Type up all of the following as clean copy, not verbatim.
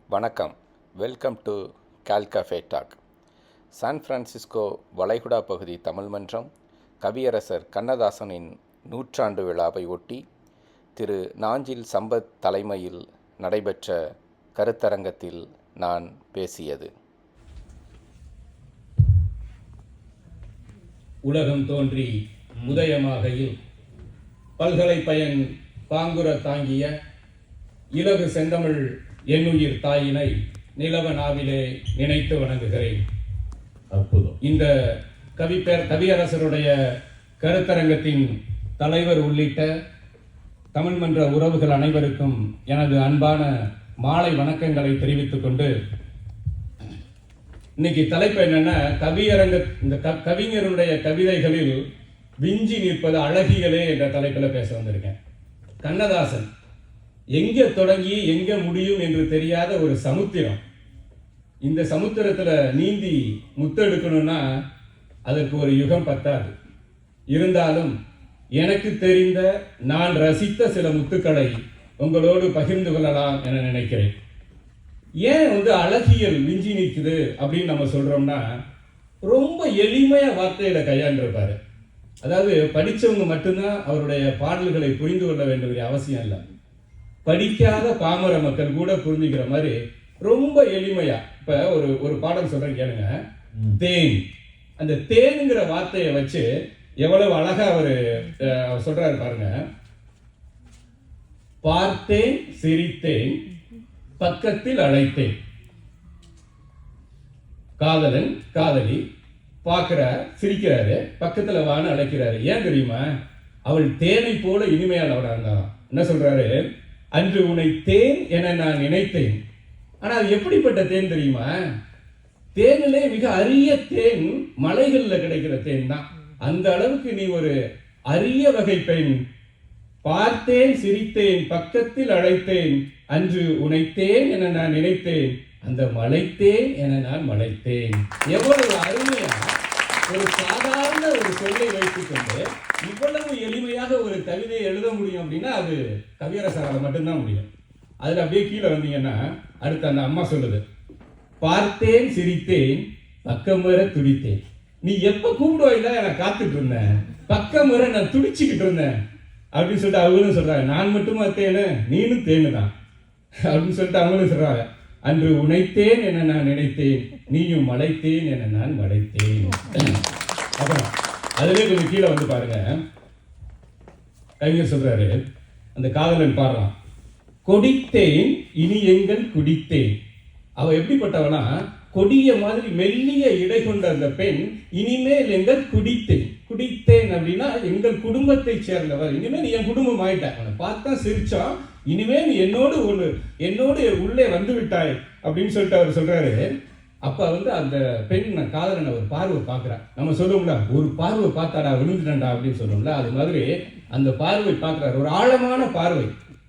வணக்கம். Welcome to Cal Cafe talk. San Francisco வளைகுடா பகுதி தமிழ் மன்றம் கவியரசர் கண்ணதாசனின் நூற்றாண்டு விழாவை ஒட்டி திரு நாஞ்சில் சம்பத் தலைமையில் நடைபெற்ற கருத்தரங்கத்தில் நான் பேசியது. உலகம் தோன்றி உதயமாகையில் பல்கலை பயன் பாங்குர தாங்கிய இலகு செந்தமிழ் என்னுயிர் தாயினை நிலவ நாவிலே நினைத்து வணங்குகிறேன். அற்புதம். இந்த கவியரசருடைய கருத்தரங்கத்தின் தலைவர் உள்ளிட்ட தமிழ் மன்ற உறவுகள் அனைவருக்கும் எனது அன்பான மாலை வணக்கங்களை தெரிவித்துக் கொண்டு, இன்னைக்கு தலைப்பு என்னன்னா, இந்த கவிஞருடைய கவிதைகளில் விஞ்சி நிற்பது அழகியலே என்ற தலைப்பில் பேச வந்திருக்கேன். கண்ணதாசன் எங்க தொடங்கி எங்க முடியும் என்று தெரியாத ஒரு சமுத்திரம். இந்த சமுத்திரத்துல நீந்தி முத்தெடுக்கணும்னா அதற்கு ஒரு யுகம் பத்தாது. இருந்தாலும் எனக்கு தெரிந்த நான் ரசித்த சில முத்துக்களை உங்களோடு பகிர்ந்து கொள்ளலாம் என நினைக்கிறேன். ஏன் அழகியல் விஞ்சி நிற்குது அப்படின்னு நம்ம சொல்றோம்னா, ரொம்ப எளிமையா வார்த்தையில கையாண்டிருப்பாரு. அதாவது படிச்சவங்க மட்டும்தான் அவருடைய பாடல்களை புரிந்து கொள்ள வேண்டிய அவசியம் இல்லை. படிக்காத பாமர மக்கள் கூட புரிஞ்சுக்கிற மாதிரி ரொம்ப எளிமையா. இப்ப ஒரு பாடல் சொல்றேன் கேளுங்க. தேன். அந்த தேனுங்கிற வார்த்தையை வச்சு எவ்வளவு அழகா அவர் சொல்றாரு பாருங்க. பார்த்தேன், சிரித்தேன், பக்கத்தில் அழைத்தேன். காதலன் காதலி பார்க்கிறார், சிரிக்கிறாரு, பக்கத்துல வான்னு அழைக்கிறாரு. ஏன் தெரியுமா? அவள் தேனை போல இனிமையானவரா இருந்தாலும். என்ன சொல்றாரு? அன்று உன்னை தேன் என நான் நினைத்தேன். ஆனா அது எப்படிப்பட்ட தேன் தெரியுமா? தேனிலே மிக அரிய தேன் மலைகள்ல கிடைக்கிற தேன் தான். அந்த அளவுக்கு நீ ஒரு அரிய வகை பெண். பார்த்தேன், சிரித்தேன், பக்கத்தில் அழைத்தேன், அன்று உனைத்தேன் என நான் நினைத்தேன், அந்த மலைத்தேன் என நான் மலைத்தேன். எவ்வளவு அருமையா ஒரு சாதாரண ஒரு சொல்லை வைத்துக் கொண்டு இவ்வளவு எளிமையாக ஒரு கவிதையை எழுத முடியும் அப்படின்னா அது கவியரசரால் மட்டும்தான் முடியும். அதுல அப்படியே கீழே வந்தீங்கன்னா அடுத்து அந்த அம்மா சொல்லுது, பார்த்தேன், சிரித்தேன், பக்கம் வர துடித்தேன். நீ எப்ப கூப்பிடுவாயில்ல நான் காத்துட்டு இருந்தேன், பக்கம் வர நான் துடிச்சுக்கிட்டு இருந்தேன் அப்படின்னு சொல்லிட்டு அவங்களும் சொல்றாங்க. நான் மட்டுமா தேனு, நீனும் தேனு தான் அப்படின்னு சொல்லிட்டு அவங்களும் சொல்றாங்க. அன்று உனைத்தேன் என நான் நினைத்தேன், நீயும் மலைத்தேன் என நான் மலைத்தேன். அப்புறம் அதுலேயே கொஞ்சம் கீழே பாருங்க. கவிஞர் சொல்றாரு, அந்த காதலன் பாடுறான், கொடித்தேன் இனி எங்கள் குடித்தேன். அவ எப்படிப்பட்டவனா, கொடிய மாதிரி மெல்லிய இடை கொண்ட அந்த பெண் இனிமேல் எங்கள் குடித்தேன். குடித்தேன் அப்படின்னா எங்கள் குடும்பத்தை சேர்ந்தவர், இனிமேல் நீ என் குடும்பம் ஆயிட்ட. அவனை பார்த்தா சிரிச்சான், இனிமே நீ என்னோடு உள்ளே வந்து விட்டாய் அப்படின்னு சொல்லிட்டு அவர் சொல்றாரு. அப்ப அந்த பெண் காதலன் ஒரு பார்வை பார்க்கிறா. நம்ம சொல்லுவோம்ல, ஒரு பார்வை பார்த்தாடா விழுந்துட்டா அப்படின்னு சொல்லுவோம்ல, அது மாதிரி அந்த பார்வை பார்க்கிறார், ஒரு ஆழமான பார்வை.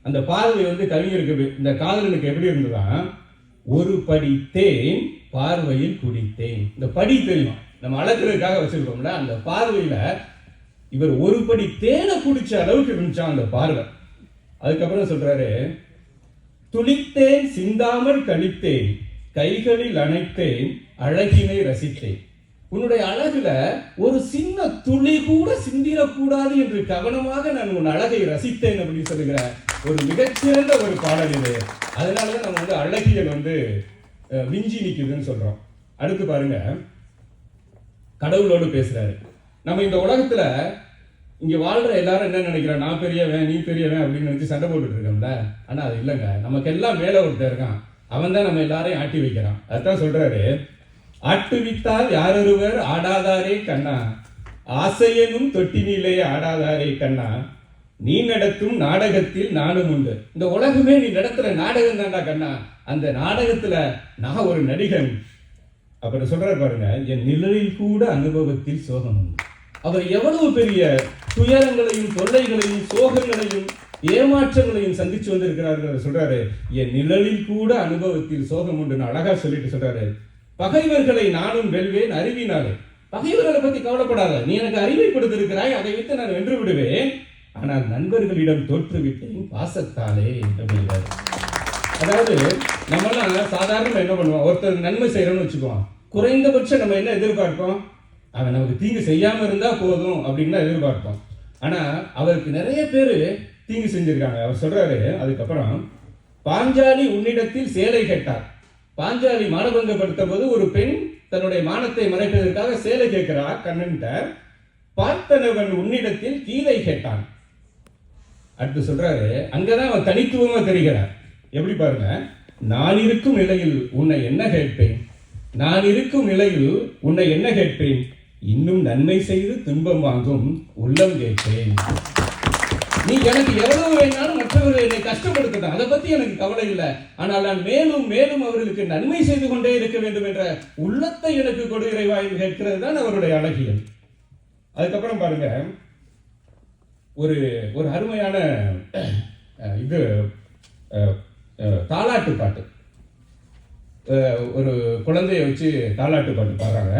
அந்த பார்வை கவிஞருக்கு, இந்த காதலனுக்கு எப்படி இருந்ததா, ஒரு படி தேன் பார்வையில் குடித்தேன். இந்த படி தெரியும், நம்ம அளக்கிறதுக்காக வச்சிருக்கோம்ல, அந்த பார்வையில இவர் ஒரு படி தேனை குடிச்ச அளவுக்கு இருந்துச்சா அந்த பார்வை. அதுக்கப்புறம் சொல்றாரு, துளித்தேன் சிந்தாமல் கழித்தேன், கைகளில் அணைத்தேன், அழகினை ரசித்தேன். உன்னுடைய அழகுல ஒரு சின்ன துளி கூட சிந்திரக்கூடாது என்று கவனமாக நான் உன் அழகை ரசித்தேன் அப்படின்னு சொல்லுகிற ஒரு மிகச்சிறந்த ஒரு பாடல் இது. அதனாலதான் நம்ம அழகியல் விஞ்சி நிக்குதுன்னு சொல்றோம். அடுத்து பாருங்க, கடவுளோடு பேசுறாரு. நம்ம இந்த உலகத்துல இங்க வாழ்ற எல்லாரும் என்ன நினைக்கிறோம், நான் பெரியவன் நீ பெரியவன் அப்படின்னு நினைச்சு சண்டை போட்டுட்டு இருக்கோம்ல. ஆனா அது இல்லைங்க, நமக்கு எல்லாம் மேல ஒருத்தர் இருக்கான், அவன் தான் நம்ம எல்லாரையும் ஆட்டி வைக்கிறான். அதுதான் சொல்றாரு, ஆட்டுவித்தால் யாரொருவர் ஆடாதாரே கண்ணா, ஆசையனும் தொட்டினிலே ஆடாதாரே கண்ணா, நீ நடத்தும் நாடகத்தில் நானும் உண்டு. இந்த உலகமே நீ நடத்துற நாடகம் தான்டா கண்ணா, அந்த நாடகத்துல நான் ஒரு நடிகன். அப்புறம் சொல்றாரு பாருங்க, என் நிழலில் கூட அனுபவத்தில் சோகம் உண்டு. அவர் எவ்வளவு பெரிய துயரங்களையும் தொல்லைகளையும் சோகங்களையும் ஏமாற்றங்களையும் சந்திச்சு வந்திருக்கிறார்கள். சொல்றாரு, என் நிழலில் கூட அனுபவத்தில் சோகம் உண்டு. அழகா சொல்லிட்டு சொல்றாரு, பகைவர்களை நானும் வெல்வேன் அறிவினாலே. பகைவர்களை பத்தி கவலைப்படாத, நீ எனக்கு அறிவை கொடுத்திருக்கிறாய், அதை வைத்து நான் வென்று விடுவேன். ஆனால் நண்பர்களிடம் தோற்றுவிட்டேன் பாசத்தாலே அப்படிங்கிறார். அதாவது நம்மலாம் சாதாரண என்ன பண்ணுவோம், ஒருத்தர் நன்மை செய்யறோம்னு வச்சுக்குவோம், குறைந்தபட்சம் நம்ம என்ன எதிர்பார்ப்போம், அவன் நமக்கு தீங்கு செய்யாம இருந்தா போதும் அப்படின்னு தான் எதிர்பார்ப்போம். ஆனா அவருக்கு நிறைய பேர் தீங்கு செஞ்சிருக்காங்க. அவர் சொல்றாரு அதுக்கப்புறம், பாஞ்சாலி உன்னிடத்தில் சேலை கேட்டார். பாஞ்சாலி மானபங்கப்படுத்த போது ஒரு பெண் தன்னுடைய மானத்தை மறைப்பதற்காக சேலை கேட்கிறார் கண்ணன்ட்ட. பார்த்தனவன் உன்னிடத்தில் கீதை கேட்டான். அடுத்து சொல்றாரு, அங்கதான் அவன் தனித்துவமா தெரிகிறார். எப்படி பாருங்க, நான் இருக்கும் நிலையில் உன்னை என்ன கேட்பேன், நான் இருக்கும் நிலையில் உன்னை என்ன கேட்பேன், இன்னும் நன்மை செய்து துன்பம் வாங்கும் உள்ளம் கேட்பேன். நீ எனக்கு எவ்வளவு வேணாலும் மற்றவர்கள் என்னை கஷ்டப்படுத்தலாம், அதை பத்தி எனக்கு கவலை இல்லை. ஆனால் நான் மேலும் மேலும் அவர்களுக்கு நன்மை செய்து கொண்டே இருக்க வேண்டும் என்ற உள்ளத்தை எனக்கு கொடு இறைவா என்று கேட்கிறது தான் அவருடைய அழகியல். அதுக்கப்புறம் பாருங்க, ஒரு ஒரு அருமையான இது தாலாட்டு பாட்டு. ஒரு குழந்தைய வச்சு தாலாட்டு பாட்டு பாடுறாங்க.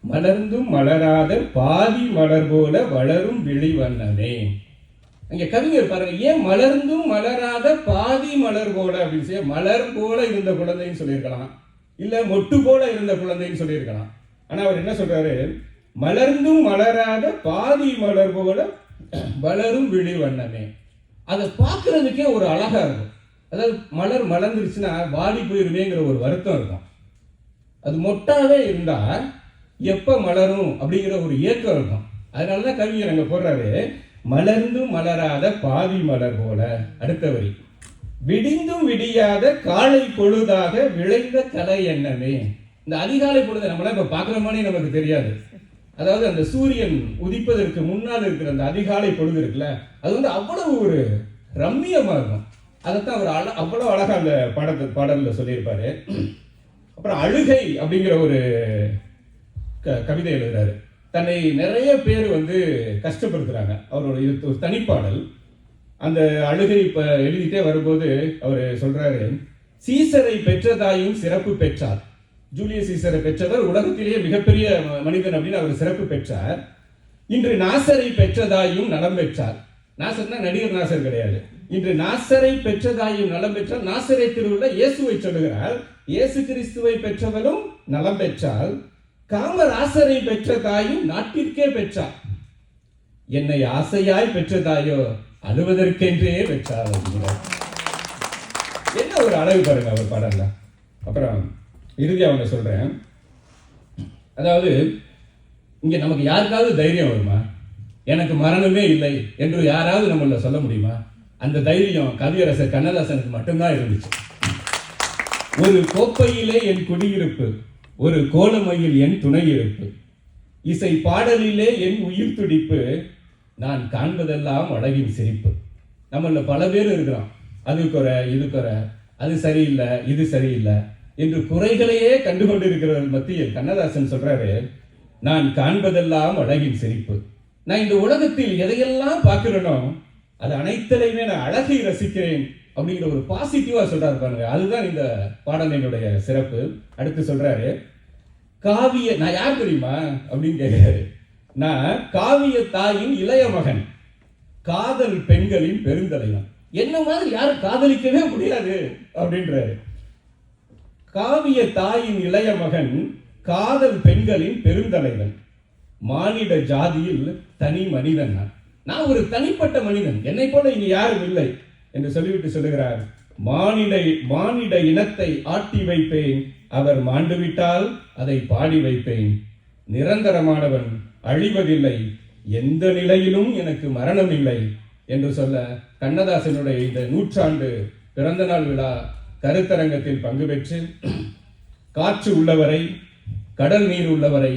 மலர்ந்தும் மலராத பாதி மலர் போல வளரும் விழி வண்ணனே. அங்க கவிஞர் பாருங்க, ஏன் மலர்ந்தும் மலராத பாதி மலர் போல அப்படின்னு சொல்லி, மலர் போல இருந்த குழந்தைன்னு சொல்லியிருக்கலாம், இல்ல மொட்டு போல இருந்த குழந்தைன்னு சொல்லியிருக்கலாம். ஆனா அவர் என்ன சொல்றாரு, மலர்ந்தும் மலராத பாதி மலர் போல வளரும் விழி வண்ணமே. அதை பார்க்கறதுக்கே ஒரு அழகா இருக்கும். அதாவது மலர் மலர்ந்துருச்சுன்னா வாடி போயிருமேங்கிற ஒரு வருத்தம் இருக்கும். அது மொட்டாவே இருந்தா எப்ப மலரும் அப்படிங்கிற ஒரு ஏக்கம் இருக்கும். அதனாலதான் கவிஞர் அங்க போடுறாரு, மலர்ந்தும் மலராத பாதி மலர் போல. அடுத்த வரி, விடிந்தும் விடியாத காலை பொழுதாக விளைந்த கலை எண்ணமே. இந்த அதிகாலை பொழுது நம்மளாம் இப்ப பாக்குற மாதிரி நமக்கு தெரியாது. அதாவது அந்த சூரியன் உதிப்பதற்கு முன்னால் இருக்கிற அந்த அதிகாலை பொழுது இருக்குல்ல, அது வந்து அவ்வளவு ஒரு ரம்மியமா இருக்கும். அதைத்தான் அவர் அவ்வளவு அழகா அந்த பாடல்ல சொல்லியிருப்பாரு. அப்புறம் அழுகை அப்படிங்கிற ஒரு கவிதை எழுதுறாரு. தன்னை நிறைய பேர் வந்து கஷ்டப்படுத்துறாங்க. அவரோட இது ஒரு தனிப்பாடல். அந்த அழுகை இப்ப எழுதிட்டே வரும்போது அவர் சொல்றாரு, சீசரை பெற்றதாயும் சிறப்பு பெற்றார். ஜூலியஸ் சீசரை பெற்றவர் உலகத்திலேயே மிகப்பெரிய மனிதன் அப்படின்னு அவர் சிறப்பு பெற்றார். இன்று நாசரை பெற்றதாயும் நலம் பெற்றார். நாசர்னா நடிகர் நாசர் கிடையாது. இன்று நாசரை பெற்றதாயும் நலம் பெற்றால் நாசரை திருவுள்ள இயேசுவை சொல்லுகிறார். இயேசு கிறிஸ்துவை பெற்றவரும் நலம் பெற்றால், காமராசரை பெற்றதாயும் நாட்டிற்கே பெற்றார். என்னை ஆசையாய் பெற்றதாயோ அழுவதற்கென்றே பெற்றார். என்ன ஒரு அழகு பாருங்க அவர் பாடல்ல. அப்புறம் இறுதி அவங்க சொல்றேன், அதாவது இங்க நமக்கு யாருக்காவது தைரியம் வருமா, எனக்கு மரணமே இல்லை என்று யாராவது நம்மள சொல்ல முடியுமா? அந்த தைரியம் கவியரசர் கண்ணதாசனுக்கு மட்டும்தான் இருந்துச்சு. ஒரு கோப்பையிலே என் குடியிருப்பு, ஒரு கோலமையில் என் துணை இருப்பு, இசை பாடலிலே என் உயிர் துடிப்பு, நான் காண்பதெல்லாம் அழகின் சிரிப்பு. நம்மள பல பேர் இருக்கிறோம், அது குறை இது குறை, அது சரியில்லை இது சரியில்லை என்று குறைகளையே கண்டுகொண்டு இருக்கிறவர்கள் மத்தியில் கண்ணதாசன் சொல்றாரு, நான் காண்பதெல்லாம் அழகின் சிரிப்பு. நான் இந்த உலகத்தில் எதையெல்லாம் பார்க்கிறேனோ அது அனைத்திலையுமே நான் அழகை ரசிக்கிறேன் அப்படிங்கிற ஒரு பாசிட்டிவா சொல்றாரு பாருங்க. அதுதான் இந்த பாடலினுடைய சிறப்பு. அடுத்து சொல்றாரு, காவிய, நான் யார் தெரியுமா அப்படின்னு கேட்கிறாரு, நான் காவிய தாயின் இளைய மகன், காதல் பெண்களின் பெருந்தலைவன். என்ன மாதிரி யாரும் காதலிக்கவே முடியாது அப்படின்றாரு. காவிய தாயின் இளைய மகன், காதல் பெண்களின் பெருந்தலைவன், மானிட ஜாதியில் தனி மனிதன். நான் ஒரு தனிப்பட்ட மனிதன், என்னை போல இனி யாரும் இல்லை என்று சொல்லிவிட்டு சொல்லுகிறார், மானிட இனத்தை ஆட்டி வைப்பேன், அவர் மாண்டுவிட்டால் அதை பாடி வைப்பேன். நிரந்தரமானவன், அழிவதில்லை, எந்த நிலையிலும் எனக்கு மரணம் இல்லை என்று சொல்ல கண்ணதாசனுடைய இந்த 100ஆண்டு பிறந்த நாள் விழா கருத்தரங்கத்தில் பங்கு பெற்று, காற்று உள்ளவரை, கடல் நீர் உள்ளவரை,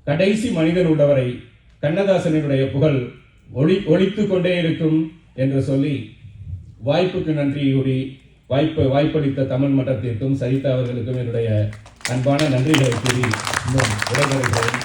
கடைசி மனிதன் உள்ளவரை கண்ணதாசனுடைய புகழ் ஒலித்துக் கொண்டே இருக்கும் என்று சொல்லி வாய்ப்புக்கு நன்றி கூறி வாய்ப்பளித்த தமிழ் மன்றத்திற்கும் சரிதா அவர்களுக்கும் என்னுடைய அன்பான நன்றிகளை கூறி விடைபெறுகிறேன்.